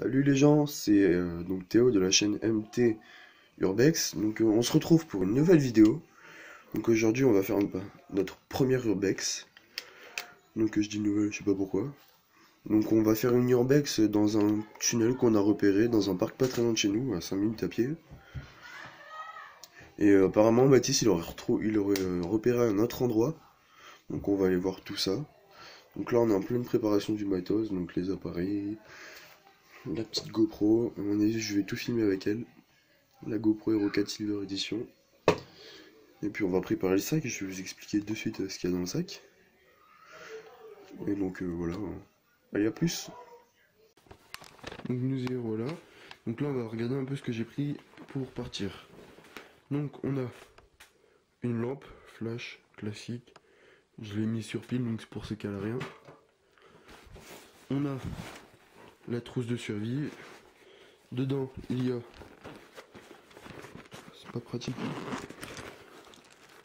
Salut les gens, c'est donc Théo de la chaîne MT Urbex. On se retrouve pour une nouvelle vidéo. Donc aujourd'hui on va faire notre première Urbex. Je dis nouvelle, je sais pas pourquoi. Donc on va faire une Urbex dans un tunnel qu'on a repéré dans un parc pas très loin de chez nous, à 5 minutes à pied. Et apparemment Mathis il aurait repéré un autre endroit. Donc on va aller voir tout ça. Donc là on est en pleine préparation du matos, donc les appareils, la petite GoPro. À mon avis je vais tout filmer avec elle. La GoPro Hero 4 Silver Edition. Et puis on va préparer le sac et je vais vous expliquer de suite ce qu'il y a dans le sac. Et voilà. Allez, à plus. Donc nous y voilà. Donc là on va regarder un peu ce que j'ai pris pour partir. Donc on a une lampe flash classique. Je l'ai mis sur pile donc c'est pour ce qu'elle a rien. On a la trousse de survie. Dedans il y a... C'est pas pratique.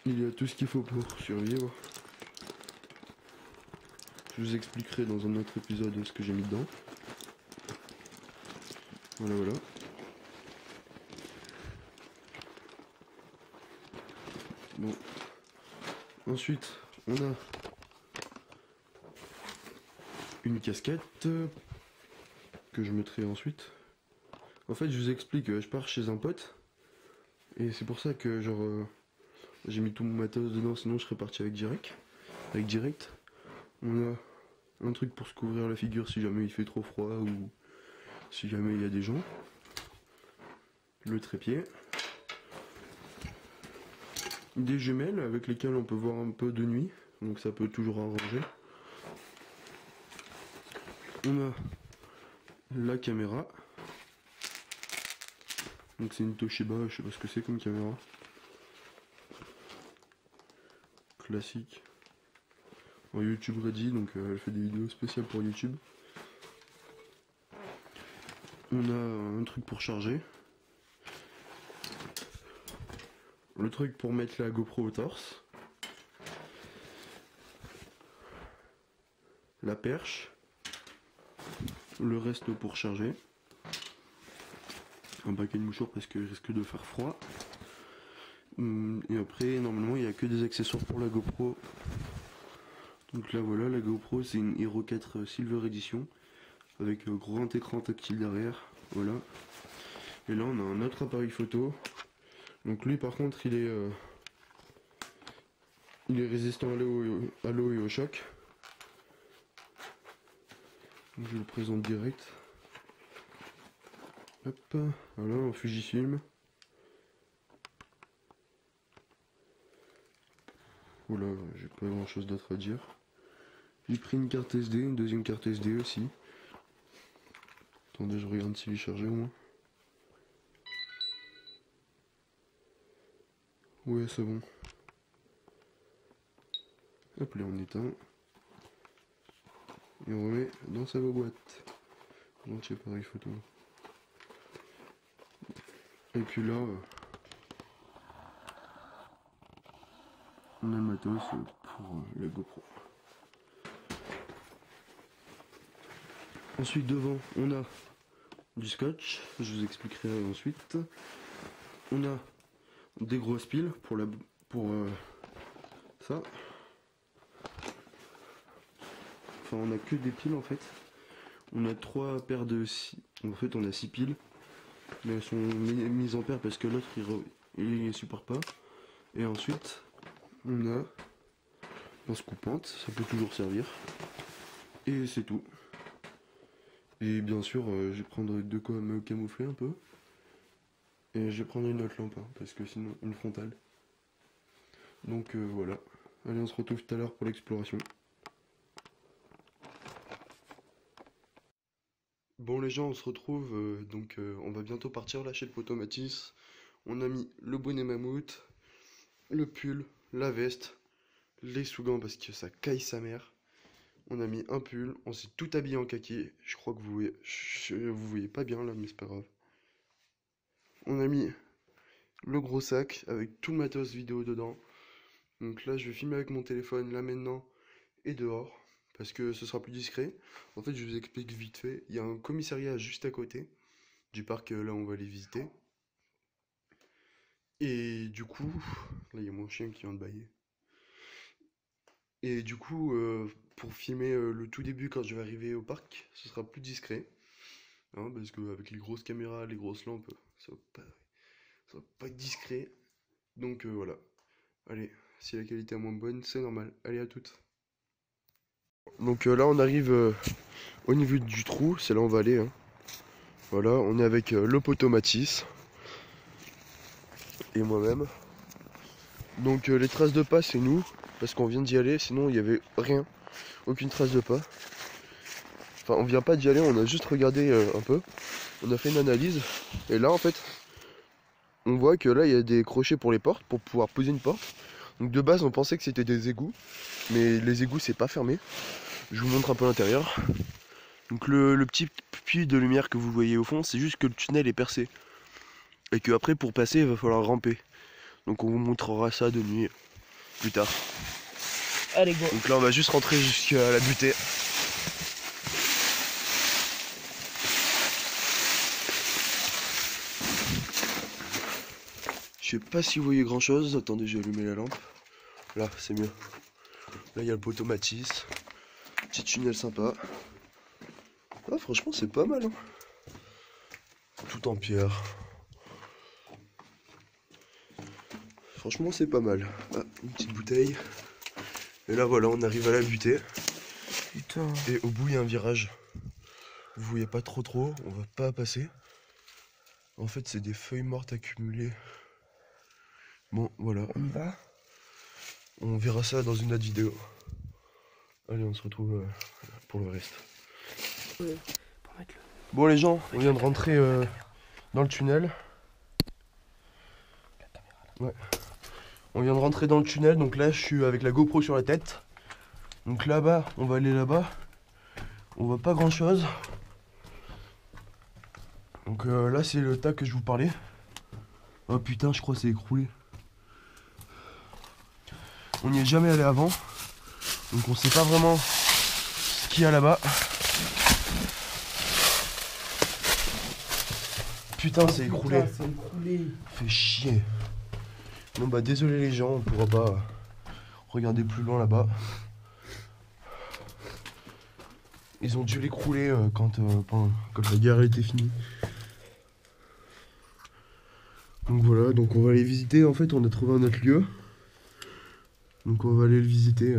Il y a tout ce qu'il faut pour survivre. Je vous expliquerai dans un autre épisode ce que j'ai mis dedans. Voilà. Bon. Ensuite, on a une casquette que je mettrai ensuite. En fait, je vous explique, je pars chez un pote. Et c'est pour ça que j'ai mis tout mon matos dedans, sinon je serais parti avec direct. On a un truc pour se couvrir la figure si jamais il fait trop froid ou si jamais il y a des gens. Le trépied. Des jumelles avec lesquelles on peut voir un peu de nuit, donc ça peut toujours arranger. On a la caméra. Donc c'est une Toshiba, je sais pas ce que c'est comme caméra. Classique. En YouTube Ready, donc elle fait des vidéos spéciales pour YouTube. On a un truc pour charger. Le truc pour mettre la GoPro au torse. La perche. Le reste pour charger. Un paquet de mouchoirs parce qu'il risque de faire froid. Et après, normalement, il n'y a que des accessoires pour la GoPro. Donc là, voilà, la GoPro, c'est une Hero 4 Silver Edition. Avec un grand écran tactile derrière. Voilà. Et là, on a un autre appareil photo. Donc lui, par contre, il est résistant à l'eau et au choc. Donc, je le présente direct. Hop, voilà, en Fujifilm. Voilà, j'ai pas grand chose d'autre à dire. J'ai pris une carte SD, une deuxième carte SD aussi. Attendez, je regarde s'il est chargé au moins. Ouais, c'est bon. Hop, là on éteint. Et on remet dans sa boîte. L'anti-appareil photo. Et puis là, on a le matos pour la GoPro. Ensuite devant, on a du scotch, je vous expliquerai ensuite. On a des grosses piles pour ça. Enfin, on a que des piles en fait. On a 3 paires de 6. En fait, on a 6 piles. Mais elles sont mises en paire parce que l'autre il supporte pas. Et ensuite, on a un scoopante, ça peut toujours servir. Et c'est tout. Et bien sûr, je vais prendre de quoi me camoufler un peu. Et je vais prendre une autre lampe, hein, parce que sinon, une frontale. Donc voilà. Allez, on se retrouve tout à l'heure pour l'exploration. Bon les gens, on se retrouve, on va bientôt partir là chez le poteau Mathis. On a mis le bonnet mammouth, le pull, la veste, les sous-gants parce que ça caille sa mère. On a mis un pull, on s'est tout habillé en kaki. Je crois que vous voyez pas bien là, mais c'est pas grave. On a mis le gros sac avec tout le matos vidéo dedans. Donc là, je vais filmer avec mon téléphone là maintenant et dehors. parce que ce sera plus discret. En fait, je vous explique vite fait. Il y a un commissariat juste à côté du parc, là on va aller visiter. Et du coup, là il y a mon chien qui vient de bâiller. Et du coup, pour filmer le tout début quand je vais arriver au parc, ce sera plus discret. Hein, parce qu'avec les grosses caméras, les grosses lampes, ça va pas être discret. Donc voilà. Allez, si la qualité est moins bonne, c'est normal. Allez, à toutes. Donc là, on arrive au niveau du trou, c'est là où on va aller. Hein. Voilà, on est avec l'Opotomatis et moi-même. Donc les traces de pas, c'est nous, parce qu'on vient d'y aller, sinon il n'y avait rien, aucune trace de pas. Enfin, on vient pas d'y aller, on a juste regardé un peu, on a fait une analyse, et là en fait, on voit que là il y a des crochets pour les portes, pour pouvoir poser une porte. Donc de base, on pensait que c'était des égouts, mais les égouts c'est pas fermé. Je vous montre un peu l'intérieur. Donc le petit puits de lumière que vous voyez au fond, c'est juste que le tunnel est percé. Et que après pour passer, il va falloir ramper. Donc on vous montrera ça de nuit plus tard. Allez, go. Donc là on va juste rentrer jusqu'à la butée. Je sais pas si vous voyez grand chose. Attendez, j'ai allumé la lampe. Là, c'est mieux. Là, il y a le poteau Matisse. Petit tunnel sympa. Ah, franchement, c'est pas mal. Hein. Tout en pierre. Franchement, c'est pas mal. Ah, une petite bouteille. Et là, voilà, on arrive à la butée. Putain. Et au bout, il y a un virage. Vous voyez pas trop, on va pas passer. En fait, c'est des feuilles mortes accumulées. Bon, voilà. On y va. On verra ça dans une autre vidéo. Allez, on se retrouve pour le reste. Ouais. Bon les gens, on vient de rentrer dans le tunnel. Ouais. On vient de rentrer dans le tunnel, donc là je suis avec la GoPro sur la tête. Donc là-bas, on va aller là-bas. On voit pas grand chose. Donc là c'est le tas que je vous parlais. Oh putain, je crois que c'est écroulé. On n'y est jamais allé avant. Donc on sait pas vraiment ce qu'il y a là-bas. Putain, c'est écroulé. Putain, c'est écroulé. Fait chier. Bon bah désolé les gens, on pourra pas regarder plus loin là-bas. Ils ont dû l'écrouler quand la guerre était finie. Donc voilà, donc on va aller visiter. En fait, on a trouvé un autre lieu. Donc on va aller le visiter.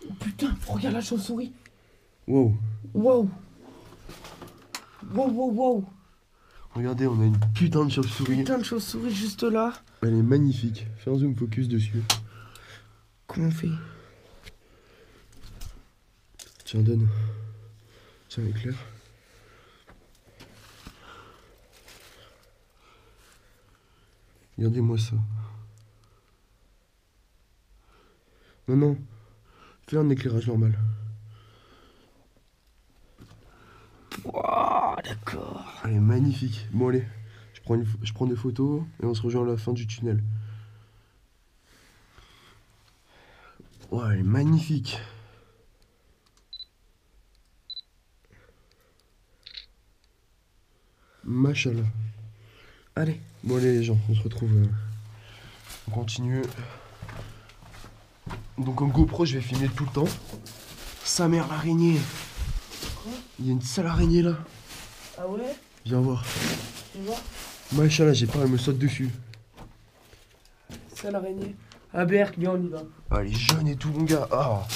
Oh putain, regarde la chauve-souris. Wow. Wow. Wow, wow, wow. Regardez, on a une putain de chauve-souris. Putain de chauve-souris juste là. Elle est magnifique. Fais un zoom focus dessus. Comment on fait? Tiens, donne. Tiens, éclaire. Regardez-moi ça. Non, non. Fais un éclairage normal. Wow, d'accord. Elle est magnifique. Bon, allez. Je prends des photos et on se rejoint à la fin du tunnel. Ouais, elle est magnifique. Machallah. Allez. Bon, allez les gens, on se retrouve. On continue. Donc en GoPro, je vais filmer tout le temps. Sa mère, l'araignée. Quoi? Il y a une sale araignée là. Ah ouais? Viens voir. Tu vois? Machallah, j'ai peur, elle me saute dessus. C'est l'araignée. Ah Berk, viens, on y va. Ah, elle est jeune et tout, mon gars. Ah.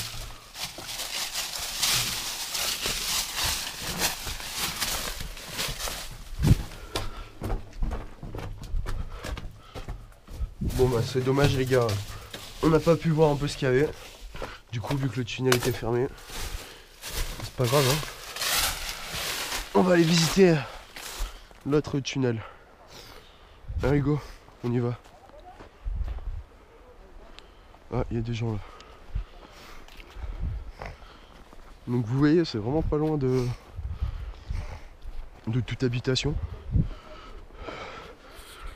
Bon bah c'est dommage les gars, on n'a pas pu voir un peu ce qu'il y avait. Du coup vu que le tunnel était fermé, c'est pas grave hein. On va aller visiter l'autre tunnel. Allez go, on y va. Ah il y a des gens là. Donc vous voyez c'est vraiment pas loin de toute habitation.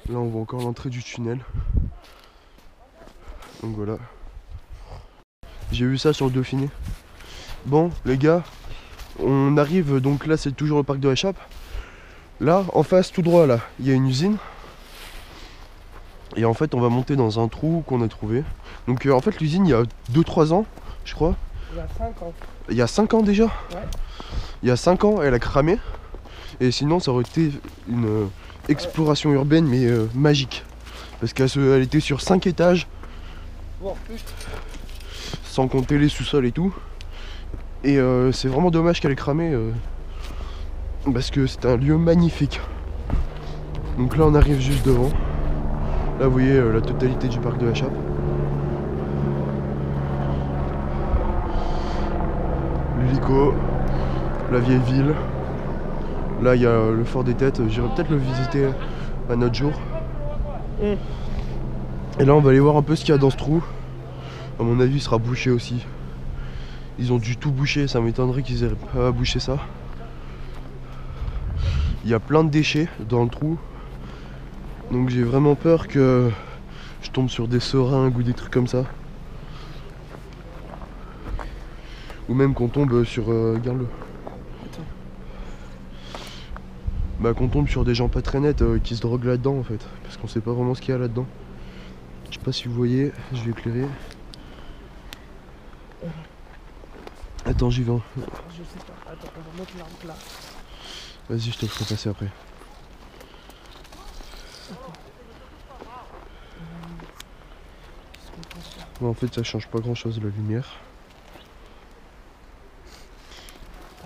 Là on voit encore l'entrée du tunnel. Donc voilà. J'ai vu ça sur le Dauphiné. Bon, les gars, on arrive, donc là c'est toujours le parc de l'Échappe. Là, en face, tout droit, là, il y a une usine. Et en fait, on va monter dans un trou qu'on a trouvé. Donc en fait, l'usine, il y a 2-3 ans, je crois. Il y a 5 ans. Il y a 5 ans déjà. Ouais. Il y a 5 ans, elle a cramé. Et sinon, ça aurait été une exploration urbaine, mais magique. Parce qu'elle était sur 5 étages. Bon, en plus. Sans compter les sous-sols et tout. Et c'est vraiment dommage qu'elle ait cramé. Parce que c'est un lieu magnifique. Donc là, on arrive juste devant. Là, vous voyez la totalité du parc de l'Échappe. L'hélico, la vieille ville. Là, il y a le fort des Têtes. J'irai peut-être le visiter un autre jour. Et là, on va aller voir un peu ce qu'il y a dans ce trou. À mon avis, il sera bouché aussi. Ils ont dû tout boucher. Ça m'étonnerait qu'ils aient pas bouché ça. Il y a plein de déchets dans le trou. Donc j'ai vraiment peur que je tombe sur des seringues ou des trucs comme ça. Ou même qu'on tombe sur... regarde-le. Bah qu'on tombe sur des gens pas très nets qui se droguent là-dedans en fait. Parce qu'on sait pas vraiment ce qu'il y a là-dedans. Je sais pas si vous voyez, je vais éclairer. Attends, j'y vais. Je sais pas. Attends, on va mettre l'arbre là. Vas-y, je te le ferai passer après. Bon, en fait, ça change pas grand-chose la lumière.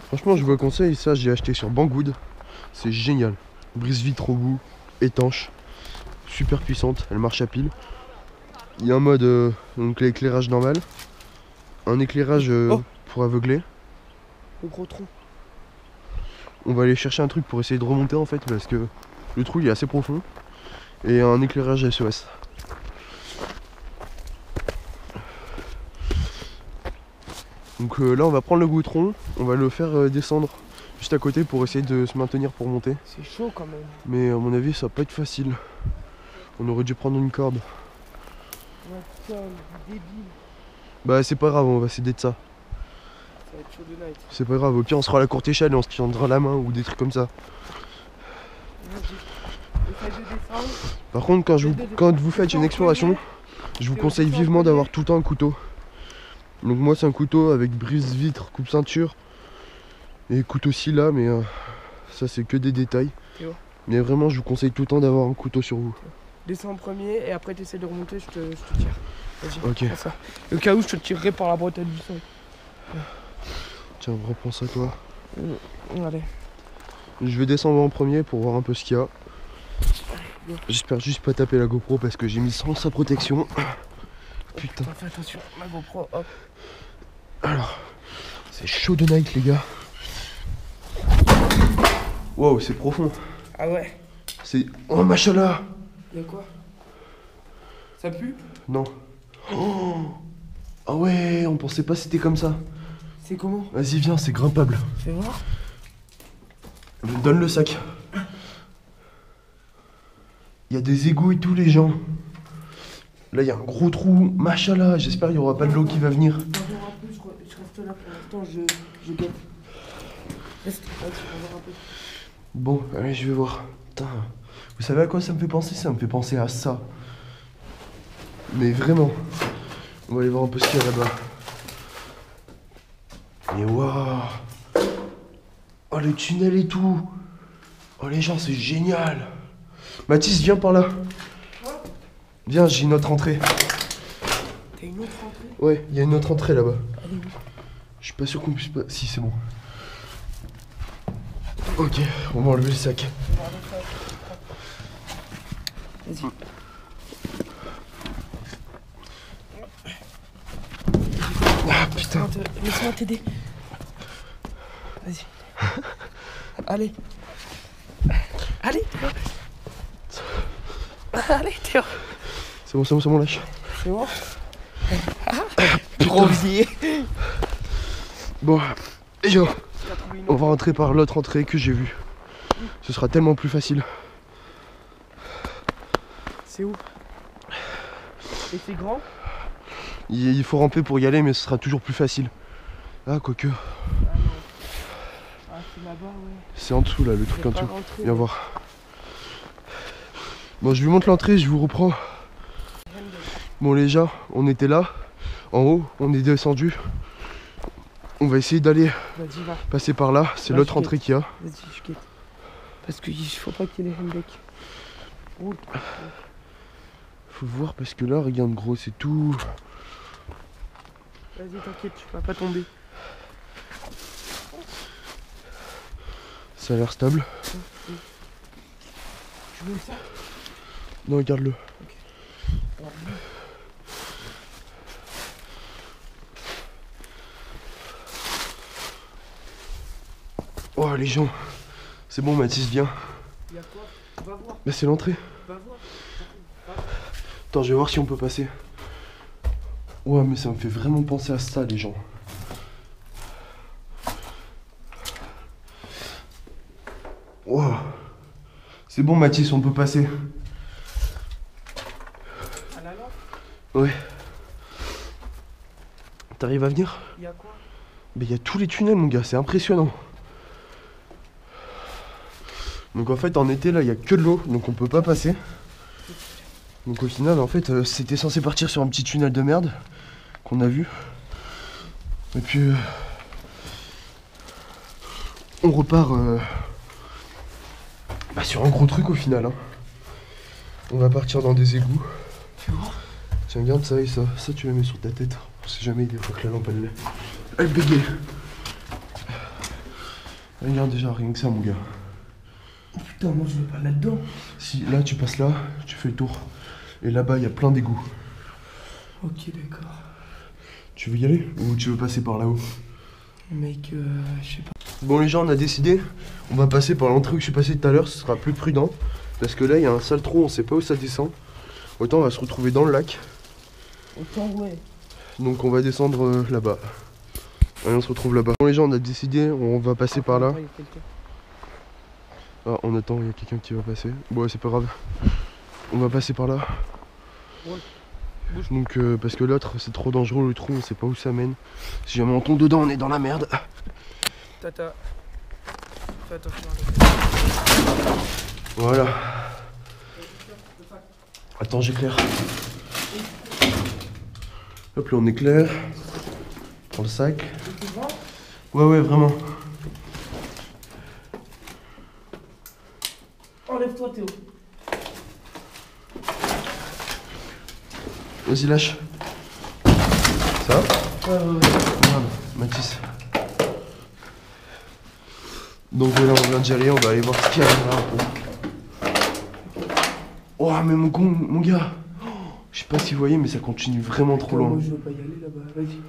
Franchement, je vous conseille, ça j'ai acheté sur Banggood. C'est génial. Brise-vitre au bout, étanche, super puissante, elle marche à pile. Il y a un mode, donc l'éclairage normal, un éclairage pour aveugler. Le gros tronc. On va aller chercher un truc pour essayer de remonter en fait, parce que le trou il est assez profond. Et un éclairage SOS. Donc là on va prendre le goudron, on va le faire descendre juste à côté pour essayer de se maintenir pour monter. C'est chaud quand même. Mais à mon avis ça va pas être facile. On aurait dû prendre une corde. Ouais, putain, débile. Bah c'est pas grave, on va s'aider de ça. Ça va être chaud de night. C'est pas grave, au pire on sera à la courte échelle et on se tiendra la main ou des trucs comme ça. Essaye de descendre. Par contre quand vous faites une exploration, je vous conseille vivement d'avoir tout le temps un couteau. Donc moi c'est un couteau avec brise-vitre, coupe-ceinture et couteau scie-là, mais ça c'est que des détails. Mais vraiment je vous conseille tout le temps d'avoir un couteau sur vous. Descends en premier et après tu essaies de remonter, je te tire. Vas-y, ok. ça. Au cas où je te tirerai par la bretelle du sang. Tiens, reprends ça toi. Allez. Je vais descendre en premier pour voir un peu ce qu'il y a. J'espère juste pas taper la GoPro parce que j'ai mis sans sa protection. Putain. Fais attention, ma GoPro, hop. Alors, c'est chaud de night les gars. Wow, c'est profond. Ah ouais. C'est... Oh machallah. Y'a quoi? Ça pue? Non. Oh. Ah ouais, on pensait pas c'était comme ça. C'est comment? Vas-y viens, c'est grimpable. Fais voir. Donne le sac. Il y a des égouts et tout les gens. Là il y a un gros trou. Machallah, j'espère qu'il n'y aura pas de l'eau qui va venir. Je reste là pour l'instant, je guette. Reste, on va voir un peu. Bon, allez, je vais voir. Putain, vous savez à quoi ça me fait penser? Ça me fait penser à ça. Mais vraiment. On va aller voir un peu ce qu'il y a là-bas. Mais waouh! Oh, le tunnel et tout! Oh, les gens, c'est génial! Mathis, viens par là! Viens, j'ai une autre entrée. T'as une autre entrée? Ouais, il y a une autre entrée là-bas. Elle est où? Je suis pas sûr qu'on puisse pas... Si, c'est bon. Ok, on va enlever le sac. Vas-y. Ah putain. Laisse-moi t'aider. Vas-y. Allez. Allez, Théo. Allez, Théo. C'est bon, lâche. C'est bon? Gros vieil. Bon, et yo, on va rentrer par l'autre entrée que j'ai vue. Ce sera tellement plus facile. C'est où? Et c'est grand? Il faut ramper pour y aller, mais ce sera toujours plus facile. Ah, quoique. Ah non. Ah, c'est là-bas, ouais. C'est en dessous là, le truc en dessous. Rentrer, Viens voir. Bon, je lui montre l'entrée, je vous reprends. Bon, les gens, on était là, en haut, on est descendu. On va essayer d'aller passer par là, c'est l'autre entrée qu'il y a. Vas-y, je guette. Parce qu'il faut pas qu'il y ait les handbacks. Oh. Faut voir parce que là, regarde gros, c'est tout. Vas-y, t'inquiète, tu vas pas tomber. Ça a l'air stable. Tu veux ça? Non, regarde-le. Ok. Alors, oh les gens, c'est bon Mathis, viens. il y a quoi? Va voir. Bah c'est l'entrée. Va voir. Attends, je vais voir si on peut passer. Ouais, mais ça me fait vraiment penser à ça les gens. Wow. C'est bon Mathis, on peut passer. À la lampe? Ouais. T'arrives à venir? Il y a quoi? Mais il y a tous les tunnels mon gars, c'est impressionnant. Donc en fait en été là il y a que de l'eau, donc on peut pas passer. Donc au final en fait c'était censé partir sur un petit tunnel de merde qu'on a vu. Et puis on repart sur un gros truc au final hein. On va partir dans des égouts. Tu vois? Tiens regarde ça et ça, ça tu le mets sur ta tête. On sait jamais des fois que la lampe elle bégaye. Regarde déjà rien que ça mon gars. Putain, moi je vais pas là-dedans. Si là tu passes là, tu fais le tour. Et là-bas il y a plein d'égouts. Ok, d'accord. Tu veux y aller ou tu veux passer par là-haut? Mec, je sais pas. Bon les gens on a décidé, on va passer par l'entrée où je suis passé tout à l'heure, ce sera plus prudent. Parce que là il y a un sale trou, on sait pas où ça descend. Autant on va se retrouver dans le lac. Autant, ouais. Donc on va descendre là-bas. Allez on se retrouve là-bas. Bon les gens on a décidé, on va passer par là. Il y a quelqu'un. Ah on attend, il y a quelqu'un qui va passer. Bon ouais, c'est pas grave. On va passer par là. Ouais. Donc parce que l'autre c'est trop dangereux le trou, on sait pas où ça mène. Si jamais on tombe dedans on est dans la merde. Tata. Fais attention. Voilà. Attends j'éclaire. Hop là on éclaire. Prends le sac. Ouais ouais vraiment. Enlève-toi Théo. Vas-y lâche. Ça va? Ouais. Regarde, Mathis. Donc là on vient d'y aller, on va aller voir ce qu'il y a là. Oh mais mon gars. Je sais pas si vous voyez mais ça continue vraiment trop loin. Moi je veux pas y aller là-bas, vas-y.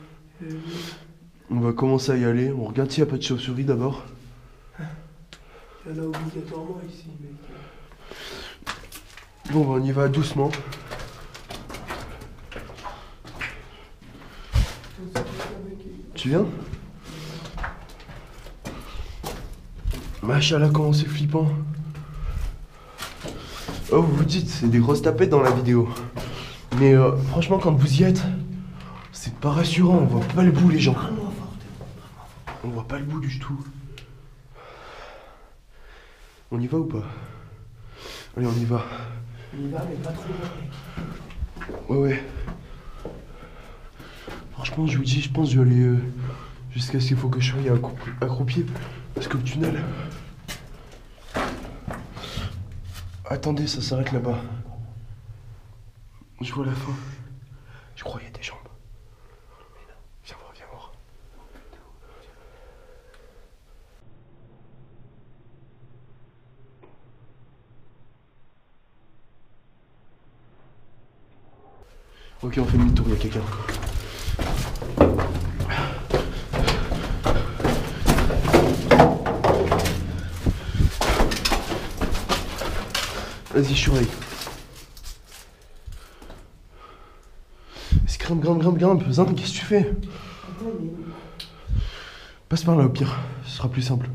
On va commencer à y aller, on regarde s'il n'y a pas de chauve-souris d'abord. Il y en a obligatoirement ici, mec. Bon on y va doucement. Tu viens? Machallah comment c'est flippant. Oh vous vous dites c'est des grosses tapettes dans la vidéo. Mais franchement quand vous y êtes, c'est pas rassurant, on voit pas le bout les gens. On voit pas le bout du tout. On y va ou pas? Allez on y va. On y va mais pas trop loin, mec. Ouais. Franchement je vous dis, je pense que je vais aller jusqu'à ce qu'il faut que je sois accroupi. Parce que le tunnel... Attendez, ça s'arrête là-bas. Je vois la fin. Je crois qu'il y a des jambes. Viens voir, viens voir. Ok, on fait demi-tour, il y a quelqu'un. Vas-y, surveille. Grimpe. Zin, qu'est-ce que tu fais? Passe par là au pire, ce sera plus simple.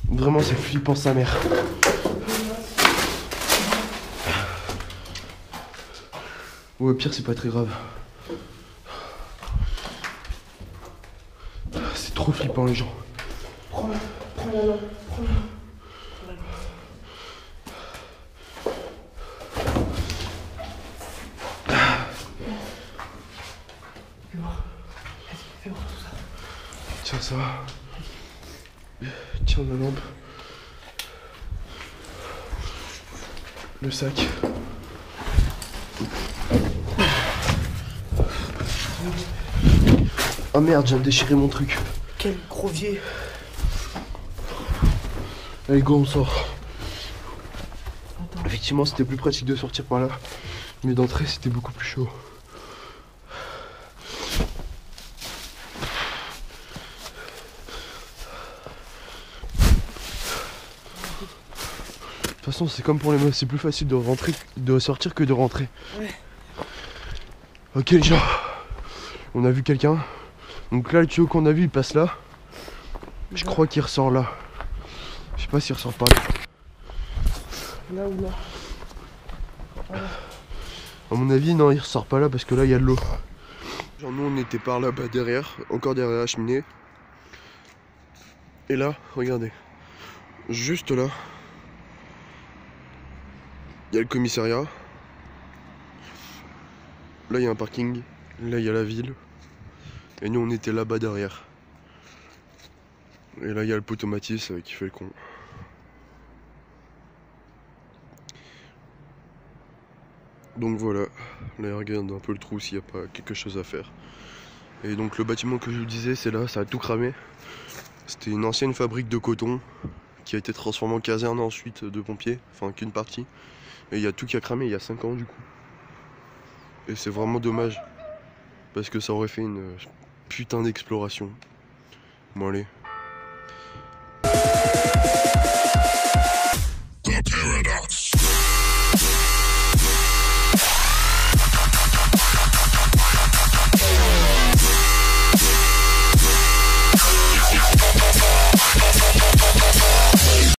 Vraiment, c'est flippant sa mère. Ouais, au pire, c'est pas très grave. C'est trop flippant, les gens. Prends la lampe, prends la lampe. Fais voir tout ça. Tiens ça. Tiens la lampe. Le sac. Oh merde, j'ai déchiré mon truc. Quel grovier. Allez go, on sort. Attends. Effectivement, c'était plus pratique de sortir par là. Mais d'entrer, c'était beaucoup plus chaud. De toute façon, c'est comme pour les meufs, c'est plus facile de rentrer, de sortir que de rentrer. Ouais. Ok les gens, on a vu quelqu'un. Donc là, le tuyau qu'on a vu, il passe là. Je crois qu'il ressort là. Je sais pas s'il ressort pas là. Là ou là. Voilà. À mon avis, non, il ressort pas là parce que là, il y a de l'eau. Genre, nous, on était par là-bas derrière, encore derrière la cheminée. Et là, regardez, juste là, il y a le commissariat. Là, il y a un parking. Là, il y a la ville. Et nous, on était là-bas derrière. Et là, il y a le poteau Matisse qui fait le con. Donc voilà, là regarde un peu le trou s'il n'y a pas quelque chose à faire. Et donc le bâtiment que je vous disais, c'est là, ça a tout cramé. C'était une ancienne fabrique de coton qui a été transformée en caserne ensuite de pompiers, enfin qu'une partie. Et il y a tout qui a cramé il y a 5 ans du coup. Et c'est vraiment dommage, parce que ça aurait fait une putain d'exploration. Bon allez.